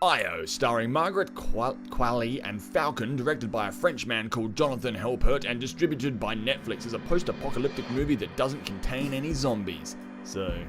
Io, starring Margaret Qualley and Falcon, directed by a French man called Jonathan Halpert, and distributed by Netflix, is a post-apocalyptic movie that doesn't contain any zombies. So,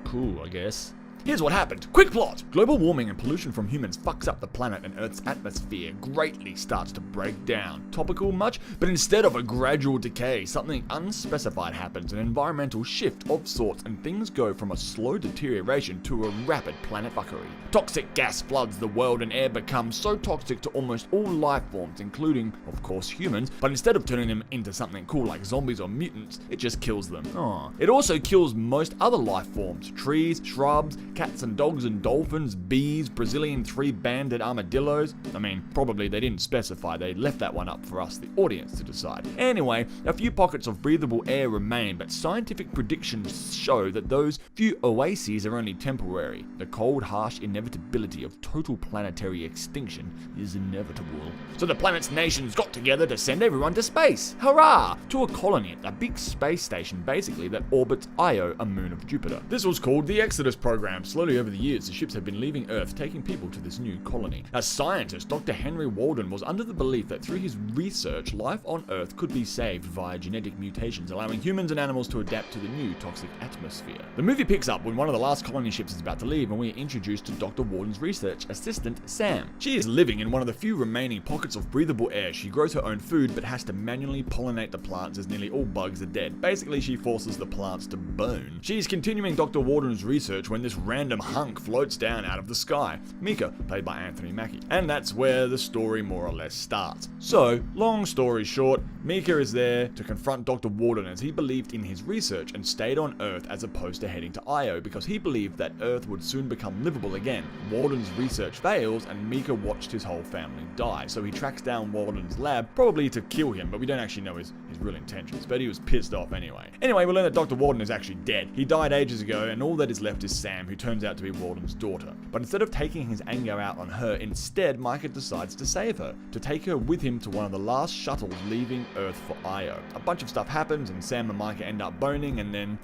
cool, I guess. Here's what happened. Quick plot! Global warming and pollution from humans fucks up the planet, and Earth's atmosphere greatly starts to break down. Topical much? But instead of a gradual decay, something unspecified happens, an environmental shift of sorts, and things go from a slow deterioration to a rapid planet fuckery. Toxic gas floods the world, and air becomes so toxic to almost all life forms, including, of course, humans, but instead of turning them into something cool like zombies or mutants, it just kills them. Aww. It also kills most other life forms, trees, shrubs, cats and dogs and dolphins, bees, Brazilian three-banded armadillos. I mean, probably they didn't specify, they left that one up for us, the audience, to decide. Anyway, a few pockets of breathable air remain, but scientific predictions show that those few oases are only temporary. The cold, harsh inevitability of total planetary extinction is inevitable. So the planet's nations got together to send everyone to space. Hurrah! To a colony, a big space station basically that orbits Io, a moon of Jupiter. This was called the Exodus Program. Slowly over the years, the ships have been leaving Earth, taking people to this new colony. As scientist, Dr. Henry Walden was under the belief that through his research, life on Earth could be saved via genetic mutations, allowing humans and animals to adapt to the new toxic atmosphere. The movie picks up when one of the last colony ships is about to leave, and we are introduced to Dr. Walden's research assistant, Sam. She is living in one of the few remaining pockets of breathable air. She grows her own food, but has to manually pollinate the plants as nearly all bugs are dead. Basically, she forces the plants to bone. She's continuing Dr. Walden's research when this random hunk floats down out of the sky. Mika, played by Anthony Mackie. And that's where the story more or less starts. So, long story short, Mika is there to confront Dr. Walden as he believed in his research and stayed on Earth as opposed to heading to Io because he believed that Earth would soon become livable again. Walden's research fails and Mika watched his whole family die. So he tracks down Walden's lab, probably to kill him, but we don't actually know his real intentions. But he was pissed off anyway. Anyway, we learn that Dr. Walden is actually dead. He died ages ago, and all that is left is Sam, who turns out to be Walden's daughter. But instead of taking his anger out on her, instead Micah decides to save her, to take her with him to one of the last shuttles leaving Earth for Io. A bunch of stuff happens, and Sam and Micah end up boning, and then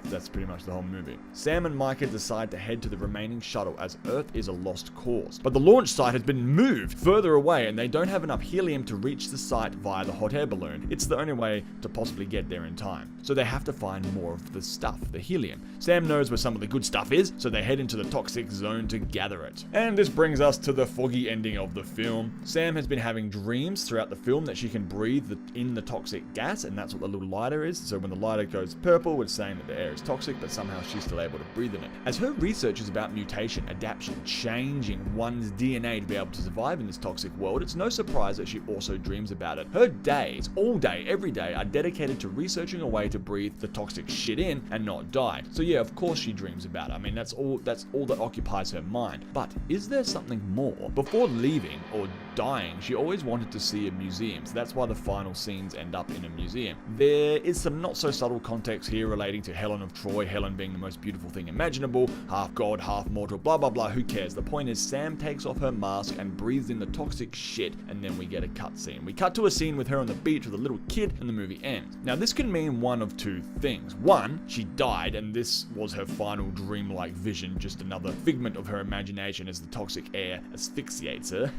that's pretty much the whole movie. Sam and Micah decide to head to the remaining shuttle as Earth is a lost cause. But the launch site has been moved further away, and they don't have enough helium to reach the site via the hot air balloon. It's the only way to possibly get there in time. So they have to find more of the stuff, the helium. Sam knows where some of the good stuff is, so they head into the toxic zone to gather it. And this brings us to the foggy ending of the film. Sam has been having dreams throughout the film that she can breathe in the toxic gas, and that's what the little lighter is. So when the lighter goes purple, it's saying that the air is toxic, but somehow she's still able to breathe in it. As her research is about mutation, adaptation, changing one's DNA to be able to survive in this toxic world, it's no surprise that she also dreams about it. Her days, all day, every day, are dedicated to researching a way to breathe the toxic shit in and not die. So yeah, of course she dreams about it. I mean, that's all that occupies her mind. But is there something more? Before leaving or dying, she always wanted to see a museum, so that's why the final scenes end up in a museum. There is some not so subtle context here relating to Helen of Troy, Helen being the most beautiful thing imaginable, half god, half mortal, blah blah blah, who cares? The point is Sam takes off her mask and breathes in the toxic shit, and then we get a cutscene. We cut to a scene with her on the beach with a little kid, and the movie ends. Now this can mean one of two things. One, she died and this was her final dreamlike vision, just another figment of her imagination as the toxic air asphyxiates her.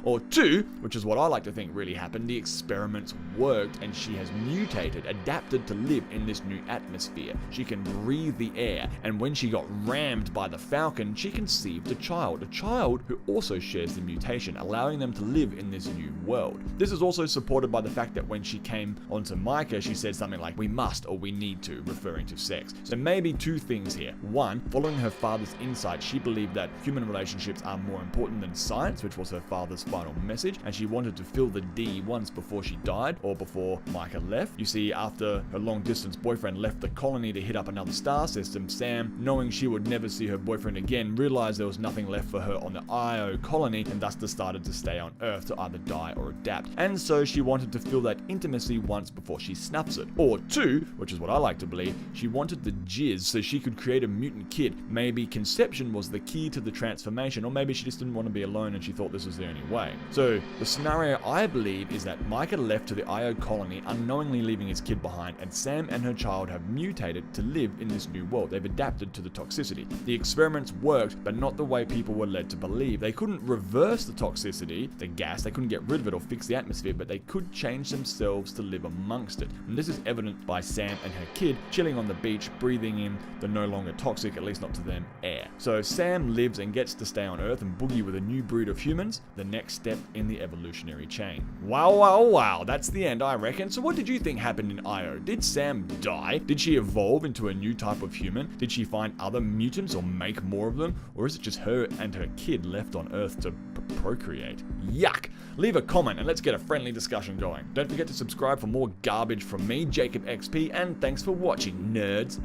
Or two, which is what I like to think really happened, the experiments worked and she has mutated, adapted to live in this new atmosphere. She can breathe the air, and when she got rammed by the Falcon, she conceived a child who also shares the mutation, allowing them to live in this new world. This is also supported by the fact that when she came onto Micah, she said something like, "We must," or "we need to," referring to sex. So maybe two things here. One, following her father's insight, she believed that human relationships are more important than science, which was her father's final message, and she wanted to fill the D once before she died, or before Micah left. You see, after her long-distance boyfriend left the colony to hit up another star system, Sam, knowing she would never see her boyfriend again, realized there was nothing left for her on the Io colony, and thus decided to stay on Earth to either die or adapt. And so she wanted to feel that intimacy once before she snuffs it. Or two, which is what I like to believe, she wanted the jizz so she could create a mutant kid kid. Maybe conception was the key to the transformation, or maybe she just didn't want to be alone and she thought this was the only way. So the scenario I believe is that Micah left to the Io colony unknowingly leaving his kid behind, and Sam and her child have mutated to live in this new world. They've adapted to the toxicity. The experiments worked, but not the way people were led to believe. They couldn't reverse the toxicity, the gas, they couldn't get rid of it or fix the atmosphere, but they could change themselves to live amongst it. And this is evident by Sam and her kid chilling on the beach, breathing in the no longer toxic, at least not to them, air. So Sam lives and gets to stay on Earth and boogie with a new breed of humans, the next step in the evolutionary chain. Wow, wow, wow, that's the end, I reckon. So what did you think happened in Io? Did Sam die? Did she evolve into a new type of human? Did she find other mutants or make more of them? Or is it just her and her kid left on Earth to procreate? Yuck! Leave a comment and let's get a friendly discussion going. Don't forget to subscribe for more garbage from me, Jacob XP, and thanks for watching, nerds.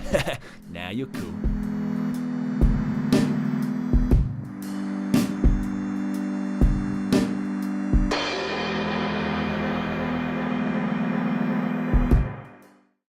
Now you're cool.